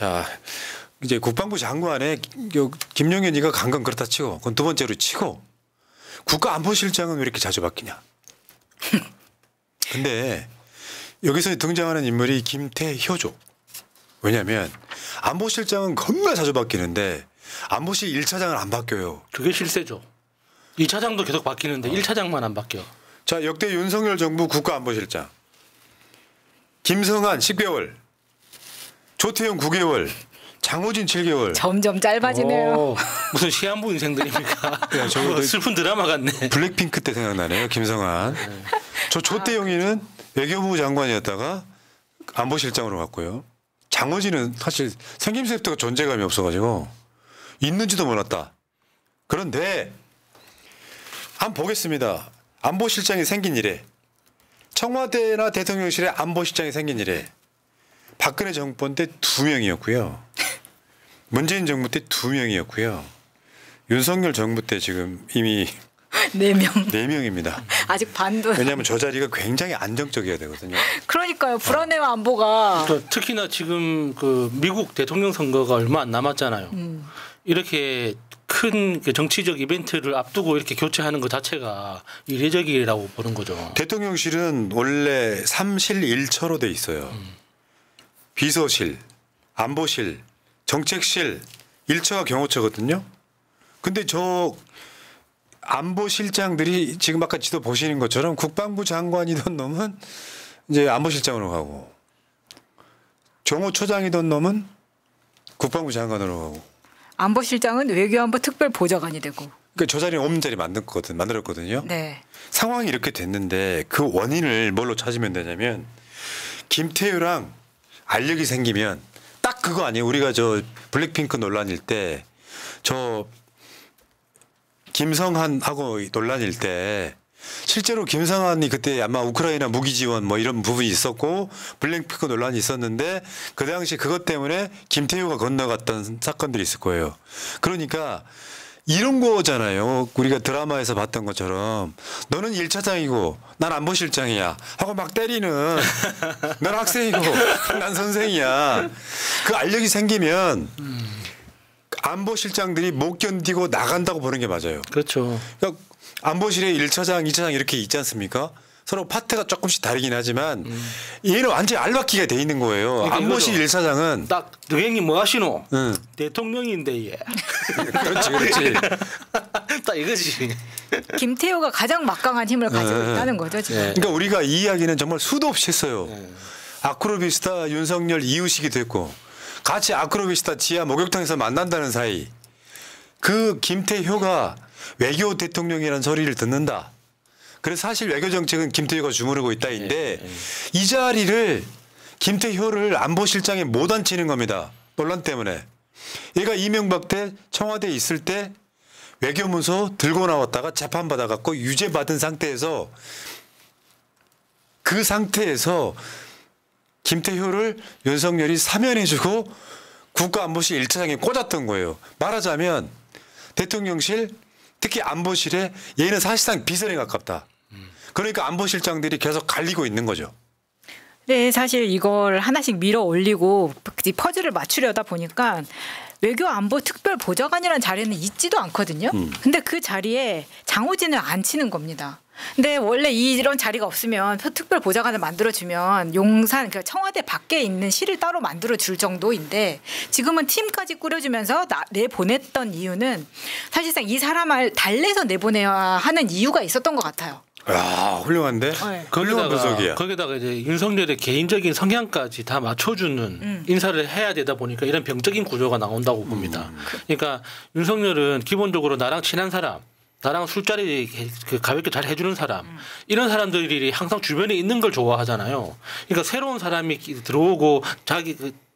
자, 이제 국방부 장관에 김용현이가 간 건 그렇다 치고, 그건 두 번째로 치고, 국가안보실장은 왜 이렇게 자주 바뀌냐? 근데 여기서 등장하는 인물이 김태효죠. 왜냐하면 안보실장은 겁나 자주 바뀌는데 안보실 1차장은 안 바뀌어요. 그게 실세죠. 2차장도 계속 바뀌는데 1차장만 안 바뀌어. 자, 역대 윤석열 정부 국가안보실장 김성한 10개월, 조태용 9개월, 장호진 7개월. 점점 짧아지네요. 오, 무슨 시한부 인생들입니까? 슬픈 드라마 같네. 블랙핑크 때 생각나네요. 김성한. 네. 저 조태용이는 외교부 장관이었다가 안보실장으로 갔고요. 장호진은 사실 생김새부터 존재감이 없어가지고 있는지도 몰랐다. 그런데 한번 보겠습니다. 안보실장이 생긴 이래, 청와대나 대통령실에 안보실장이 생긴 이래, 박근혜 정권 때 2명이었고요. 문재인 정부 때 2명이었고요. 윤석열 정부 때 지금 이미 4명. 4명입니다. 아직 반도. 왜냐하면 저 자리가 굉장히 안정적이어야 되거든요. 그러니까요. 불안해요 안보가. 특히나 지금 그 미국 대통령 선거가 얼마 안 남았잖아요. 이렇게 큰 정치적 이벤트를 앞두고 이렇게 교체하는 것 자체가 이례적이라고 보는 거죠. 대통령실은 원래 3실 1처로 돼 있어요. 비서실, 안보실, 정책실 1처가 경호처거든요. 근데 저 안보실장들이 지금 아까 지도 보시는 것처럼 국방부 장관이던 놈은 이제 안보실장으로 가고, 경호처장이던 놈은 국방부 장관으로 가고, 안보실장은 외교안보 특별보좌관이 되고. 그러니까 저 자리에 없는 자리 만들었거든요. 네. 상황이 이렇게 됐는데 그 원인을 뭘로 찾으면 되냐면, 김태효랑 알력이 생기면 딱 그거 아니에요. 우리가 저 블랙핑크 논란일 때 저 김성한하고 논란일 때 실제로 김성한이 그때 아마 우크라이나 무기 지원 뭐 이런 부분이 있었고 블랙핑크 논란이 있었는데 그 당시 그것 때문에 김태효가 건너갔던 사건들이 있을 거예요. 그러니까 이런 거잖아요. 우리가 드라마에서 봤던 것처럼 너는 1차장이고 난 안보실장이야 하고 막 때리는, 넌 학생이고 난 선생이야. 그 알력이 생기면 안보실장들이 못 견디고 나간다고 보는 게 맞아요. 그렇죠. 그러니까 안보실에 1차장, 2차장 이렇게 있지 않습니까? 서로 파트가 조금씩 다르긴 하지만 얘는 완전히 알박기가 돼 있는 거예요. 그러니까 안보실 이거죠. 1차장은 딱 너행님 뭐 하시노? 응. 대통령인데 얘. 그렇지, 그렇지. 딱 이거지. 김태효가 가장 막강한 힘을 가지고 있다는 거죠 지금. 네. 그러니까 우리가 이 이야기는 정말 수도 없이 했어요. 아크로비스타 윤석열 이웃이기도 했고 같이 아크로비스타 지하 목욕탕에서 만난다는 사이, 그 김태효가 외교 대통령이라는 소리를 듣는다. 그래서 사실 외교 정책은 김태효가 주무르고 있다인데 이 자리를 김태효를 안보실장에 못 앉히는 겁니다. 논란 때문에. 얘가 이명박 때 청와대에 있을 때 외교문서 들고 나왔다가 재판받아갖고 유죄받은 상태에서, 그 상태에서 김태효를 윤석열이 사면해주고 국가안보실 1차장에 꽂았던 거예요. 말하자면 대통령실, 특히 안보실에 얘는 사실상 비선에 가깝다. 그러니까 안보실장들이 계속 갈리고 있는 거죠. 네, 사실 이걸 하나씩 밀어 올리고 퍼즐을 맞추려다 보니까 외교안보 특별보좌관이라는 자리는 있지도 않거든요. 근데 그 자리에 장호진을 앉히는 겁니다. 근데 원래 이런 자리가 없으면 특별보좌관을 만들어주면 용산, 그러니까 청와대 밖에 있는 실을 따로 만들어줄 정도인데 지금은 팀까지 꾸려주면서 내보냈던 이유는 사실상 이 사람을 달래서 내보내야 하는 이유가 있었던 것 같아요. 야, 훌륭한데? 네. 훌륭한 분석이야. 거기다가 이제 윤석열의 개인적인 성향까지 다 맞춰주는 인사를 해야 되다 보니까 이런 병적인 구조가 나온다고 봅니다. 그러니까 윤석열은 기본적으로 나랑 친한 사람, 나랑 술자리 가볍게 잘 해주는 사람, 이런 사람들이 항상 주변에 있는 걸 좋아하잖아요. 그러니까 새로운 사람이 들어오고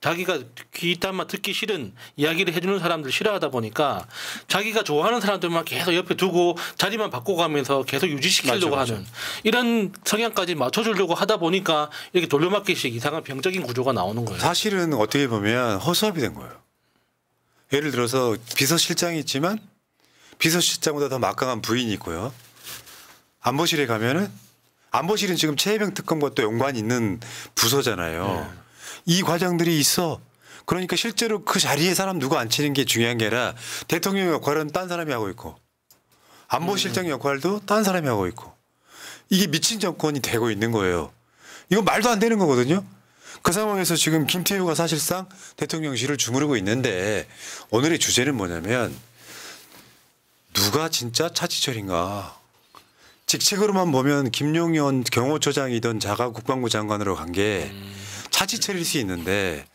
자기가 귀담아 듣기 싫은 이야기를 해주는 사람들 싫어하다 보니까 자기가 좋아하는 사람들만 계속 옆에 두고 자리만 바꿔가면서 계속 유지시키려고 맞아. 하는 이런 성향까지 맞춰주려고 하다 보니까 이렇게 돌려막기식 이상한 병적인 구조가 나오는 거예요. 사실은 어떻게 보면 허수아비 된 거예요. 예를 들어서 비서실장이 있지만 비서실장보다 더 막강한 부인이 있고요. 안보실에 가면은, 안보실은 지금 최혜병 특검과 또 연관이 있는 부서잖아요. 이 과장들이 있어. 그러니까 실제로 그 자리에 사람 누구 앉히는 게 중요한 게 아니라 대통령 역할은 딴 사람이 하고 있고 안보실장 역할도 딴 사람이 하고 있고 이게 미친 정권이 되고 있는 거예요. 이거 말도 안 되는 거거든요. 그 상황에서 지금 김태효가 사실상 대통령실을 주무르고 있는데 오늘의 주제는 뭐냐면 누가 진짜 차지철인가. 직책으로만 보면 김용현 경호처장이던 자가 국방부 장관으로 간 게 차지철일 수 있는데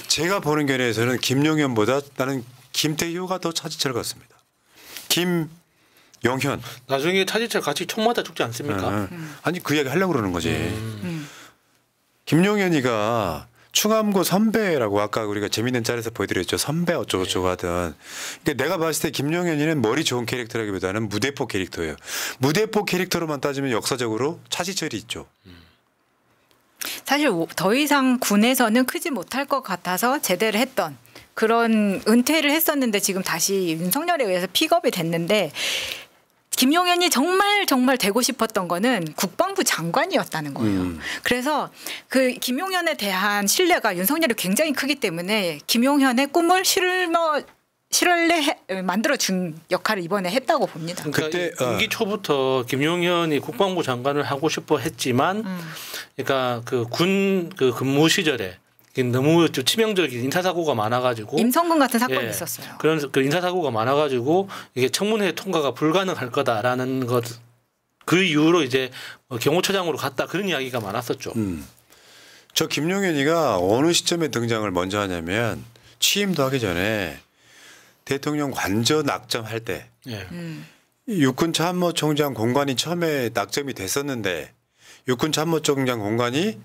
제가 보는 견해에서는 김용현보다 나는 김태효가 더 차지철 같습니다. 김용현. 나중에 차지철 같이 총 맞아 죽지 않습니까? 아니 그 이야기 하려고 그러는 거지. 김용현이가 충암고 선배라고 아까 우리가 재밌는 짤에서 보여드렸죠. 선배 어쩌고저쩌고 하던. 그러니까 내가 봤을 때 김용현이는 머리 좋은 캐릭터라기보다는 무대포 캐릭터예요. 무대포 캐릭터로만 따지면 역사적으로 차지철이 있죠. 사실 더 이상 군에서는 크지 못할 것 같아서 제대를 했던 그런 은퇴를 했었는데 지금 다시 윤석열에 의해서 픽업이 됐는데 김용현이 정말 되고 싶었던 거는 국방부 장관이었다는 거예요. 그래서 그 김용현에 대한 신뢰가 윤석열이 굉장히 크기 때문에 김용현의 꿈을 만들어 준 역할을 이번에 했다고 봅니다. 그러니까 그때 임기 초부터 김용현이 국방부 장관을 하고 싶어 했지만 그러니까 그 군 그 근무 시절에 너무 좀 치명적인 인사사고가 많아가지고 임성근 같은 사건이 있었어요. 그런 그 인사사고가 많아가지고 이게 청문회 통과가 불가능할 거다라는 것 그 이후로 이제 경호처장으로 갔다 그런 이야기가 많았었죠. 저 김용현이가 어느 시점에 등장을 먼저 하냐면 취임도 하기 전에 대통령 관저 낙점할 때 예. 육군 참모총장 공관이 처음에 낙점이 됐었는데 육군 참모총장 공관이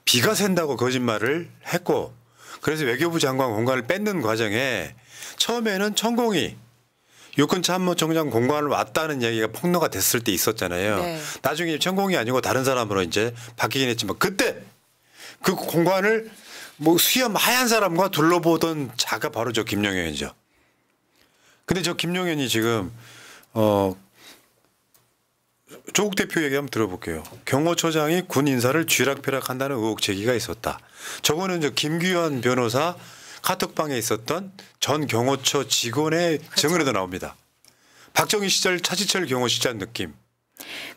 비가 샌다고 거짓말을 했고 그래서 외교부 장관 공관을 뺏는 과정에 처음에는 천공이 육군 참모총장 공관을 왔다는 얘기가 폭로가 됐을 때 있었잖아요. 네. 나중에 천공이 아니고 다른 사람으로 이제 바뀌긴 했지만 그때 그 공관을 뭐 수염 하얀 사람과 둘러보던 자가 바로 저 김용현이죠. 근데 저 김용현이 지금 조국 대표 얘기 한번 들어볼게요. 경호처장이 군 인사를 쥐락펴락한다는 의혹 제기가 있었다. 저거는 저 김규현 변호사 카톡방에 있었던 전 경호처 직원의 증언에도 나옵니다. 박정희 시절 차지철 경호시장 느낌.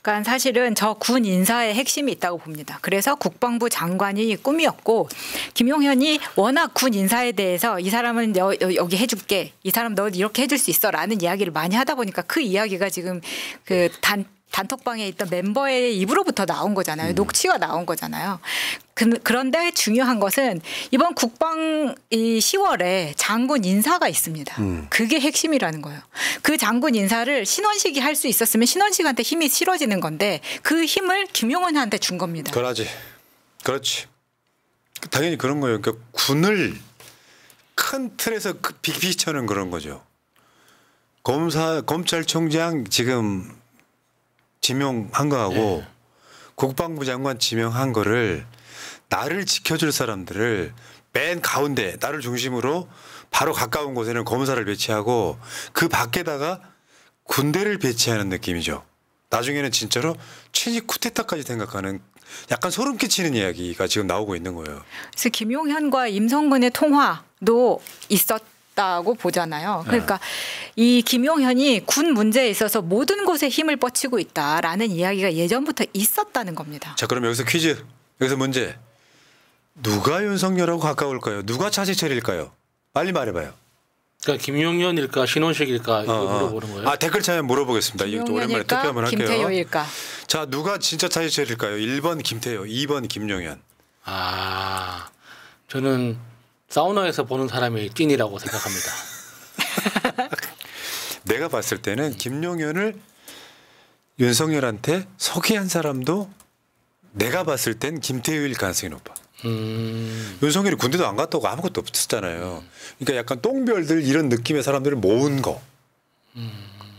그러니까 사실은 저 군 인사의 핵심이 있다고 봅니다. 그래서 국방부 장관이 꿈이었고 김용현이 워낙 군 인사에 대해서 이 사람은 여기 해줄게, 이 사람 너 이렇게 해줄 수 있어라는 이야기를 많이 하다 보니까 그 이야기가 지금 그 단톡방에 있던 멤버의 입으로부터 나온 거잖아요. 녹취가 나온 거잖아요. 그런데 중요한 것은 이번 국방 10월에 장군 인사가 있습니다. 그게 핵심이라는 거예요. 그 장군 인사를 신원식이 할 수 있었으면 신원식한테 힘이 실어지는 건데 그 힘을 김용현한테 준 겁니다. 그렇지. 당연히 그런 거예요. 그러니까 군을 큰 틀에서 빅피처는 그런 거죠. 검찰총장 지금 지명한 거하고 국방부 장관 지명한 거를 나를 지켜줄 사람들을 맨 가운데 나를 중심으로 바로 가까운 곳에는 검사를 배치하고 그 밖에다가 군대를 배치하는 느낌이죠. 나중에는 진짜로 친일 쿠데타까지 생각하는 약간 소름 끼치는 이야기가 지금 나오고 있는 거예요. 그래서 김용현과 임성근의 통화도 있었다고 보잖아요. 그러니까 이 김용현이 군 문제에 있어서 모든 곳에 힘을 뻗치고 있다라는 이야기가 예전부터 있었다는 겁니다. 자, 그럼 여기서 퀴즈. 여기서 문제. 누가 윤석열하고 가까울까요? 누가 차지철일까요? 빨리 말해봐요. 그러니까 김용현일까 신원식일까 이거 물어보는 거예요. 아, 댓글창에 물어보겠습니다. 이거 오랜만에 투표 한번 할게요. 김태효일까? 자, 누가 진짜 차지철일까요? 1번 김태효, 2번 김용현. 아, 저는 사우나에서 보는 사람이 찐이라고 생각합니다. 내가 봤을 때는 김용현을 윤석열한테 소개한 사람도 내가 봤을 땐 김태효일 가능성이 높아. 윤석열이 군대도 안 갔다 오고 아무것도 없었잖아요. 그러니까 약간 똥별들 이런 느낌의 사람들을 모은 거.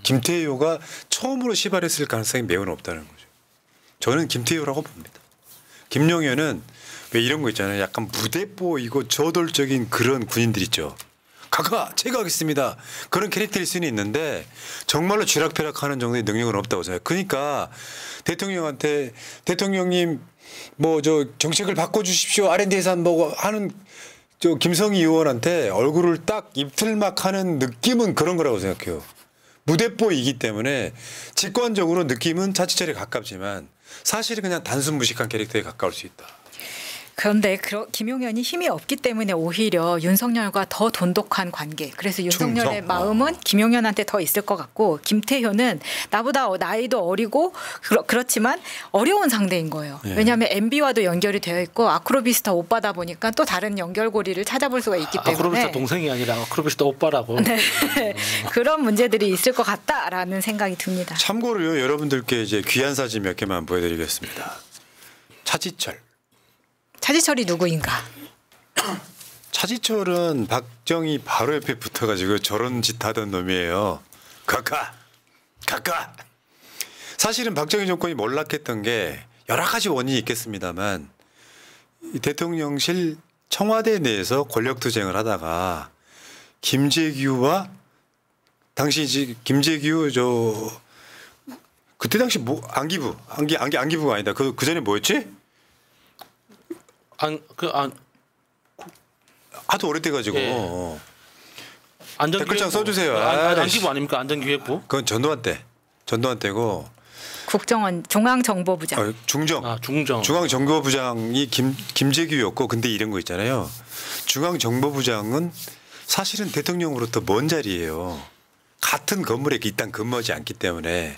김태효가 처음으로 시발했을 가능성이 매우 높다는 거죠. 저는 김태효라고 봅니다. 김용현은 왜 이런 거 있잖아요. 약간 무대뽀이고 저돌적인 그런 군인들 있죠. 제가 하겠습니다. 그런 캐릭터일 수는 있는데 정말로 쥐락펴락하는 정도의 능력은 없다고 생각해요. 그러니까 대통령한테 대통령님 뭐 저 정책을 바꿔주십시오. R&D 예산 뭐 하는 저 김성희 의원한테 얼굴을 딱 입틀막 하는 느낌은 그런 거라고 생각해요. 무대뽀이기 때문에 직관적으로 느낌은 차치철에 가깝지만 사실은 그냥 단순 무식한 캐릭터에 가까울 수 있다. 그런데 김용현이 힘이 없기 때문에 오히려 윤석열과 더 돈독한 관계. 그래서 윤석열의 마음은 김용현한테 더 있을 것 같고 김태효는 나보다 나이도 어리고 그렇지만 어려운 상대인 거예요. 예. 왜냐하면 MB와도 연결이 되어 있고 아크로비스타 오빠다 보니까 또 다른 연결고리를 찾아볼 수가 있기 때문에. 아크로비스타 동생이 아니라 아크로비스타 오빠라고. 네. 그런 문제들이 있을 것 같다라는 생각이 듭니다. 참고로요, 여러분들께 이제 귀한 사진 몇 개만 보여드리겠습니다. 차지철. 차지철이 누구인가? 차지철은 박정희 바로 옆에 붙어가지고 저런 짓 하던 놈이에요. 가까. 사실은 박정희 정권이 몰락했던 게 여러 가지 원인이 있겠습니다만 이 대통령실 청와대 내에서 권력투쟁을 하다가 김재규와 당시 김재규 그때 당시 뭐 안기부가 아니다. 그 전에 뭐였지? 하도 오래돼가지고 예. 댓글창 써주세요. 안기부 아닙니까? 안전기획부. 그건 전두환 때고 국정원 중앙정보부장. 중정. 중정. 중앙정보부장이 김재규였고 근데 이런 거 있잖아요. 중앙정보부장은 사실은 대통령으로부터 먼 자리예요. 같은 건물에 일단 근무하지 않기 때문에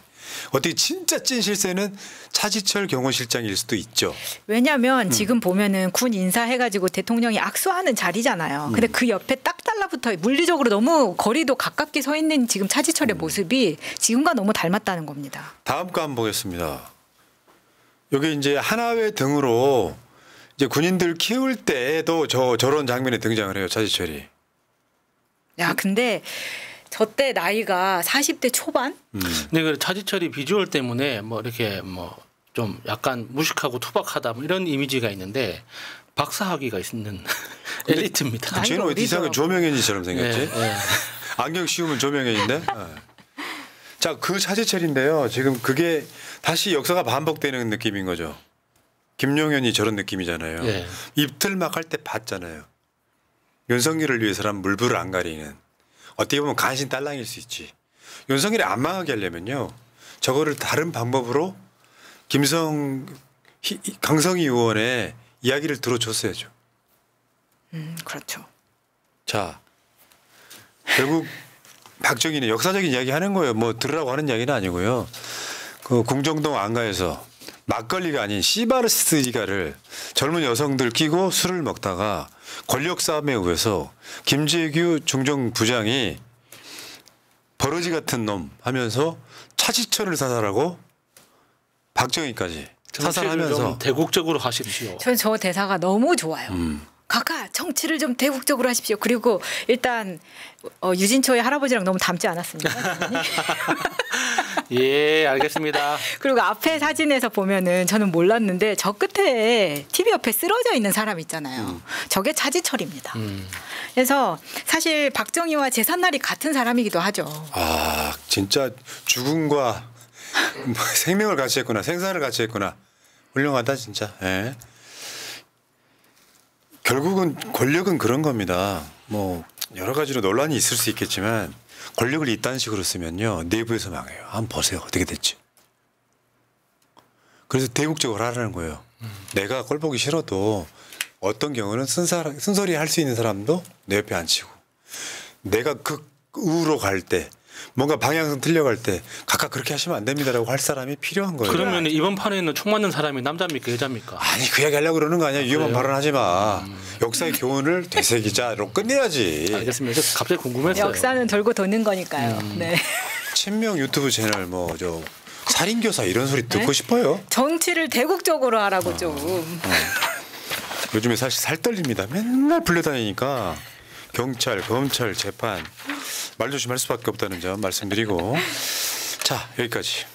어떻게 진짜 찐 실세는 차지철 경호실장일 수도 있죠. 왜냐하면 지금 보면은 군 인사해가지고 대통령이 악수하는 자리잖아요. 근데 그 옆에 딱 달라붙어 물리적으로 너무 거리도 가깝게 서 있는 지금 차지철의 모습이 지금과 너무 닮았다는 겁니다. 다음 거 한번 보겠습니다. 여기 이제 하나회 등으로 이제 군인들 키울 때도 저런 장면에 등장을 해요. 차지철이. 야, 근데 저때 나이가 40대 초반? 근데 그 차지철이 비주얼 때문에 뭐 이렇게 뭐 좀 약간 무식하고 투박하다 뭐 이런 이미지가 있는데 박사학위가 있는 엘리트입니다. 쟤는 왜 이상하게 조명현이처럼 생겼지? 네. 안경 씌우면 조명현인데? 자, 그 차지철인데요. 지금 그게 다시 역사가 반복되는 느낌인 거죠. 김용현이 저런 느낌이잖아요. 네. 입틀막 할 때 봤잖아요. 윤석열을 위해서라면 물불을 안 가리는. 어떻게 보면 간신 딸랑일 수 있지. 윤석열이 안 망하게 하려면요. 저거를 다른 방법으로 강성희 의원의 이야기를 들어줬어야죠. 그렇죠. 자, 결국 박정희는 역사적인 이야기 하는 거예요. 뭐 들으라고 하는 이야기는 아니고요. 그 궁정동 안가에서 막걸리가 아닌 시바르스가를 젊은 여성들 끼고 술을 먹다가 권력 싸움에 의해서 김재규 중정부장이 버러지 같은 놈 하면서 차지철을 사살하고 박정희까지 사살하면서 좀 대국적으로 하십시오. 저는 저 대사가 너무 좋아요. 각하 정치를 좀 대국적으로 하십시오. 그리고 일단 유진초의 할아버지랑 너무 닮지 않았습니까? 예, 알겠습니다. 그리고 앞에 사진에서 보면은 저는 몰랐는데 저 끝에 TV 옆에 쓰러져 있는 사람 있잖아요. 저게 차지철입니다. 그래서 사실 박정희와 제삿날이 같은 사람이기도 하죠. 아, 진짜 죽음과 생명을 같이 했구나. 생사를 같이 했구나. 훌륭하다 진짜. 예. 결국은 권력은 그런 겁니다. 뭐 여러 가지로 논란이 있을 수 있겠지만 권력을 이딴 식으로 쓰면요. 내부에서 망해요. 한번 보세요. 어떻게 됐지. 그래서 대국적으로 하라는 거예요. 내가 꼴 보기 싫어도 어떤 경우는 쓴소리 할 수 있는 사람도 내 옆에 앉히고 내가 극우로 갈 때 뭔가 방향성 틀려갈 때 각각 그렇게 하시면 안 됩니다라고 할 사람이 필요한 거예요. 그러면 이번 판에는 총 맞는 사람이 남자입니까 여자입니까? 아니 그 이야기 하려고 그러는 거 아니야. 위험한 발언하지 마. 역사의 교훈을 되새기자로 끝내야지. 알겠습니다. 갑자기 궁금했어요. 역사는 돌고 도는 거니까요. 네. 친명 유튜브 채널 살인교사 이런 소리 듣고 싶어요. 정치를 대국적으로 하라고 좀. 요즘에 사실 살 떨립니다. 맨날 불려다니니까 경찰, 검찰, 재판 말 조심할 수밖에 없다는 점 말씀드리고 자 여기까지.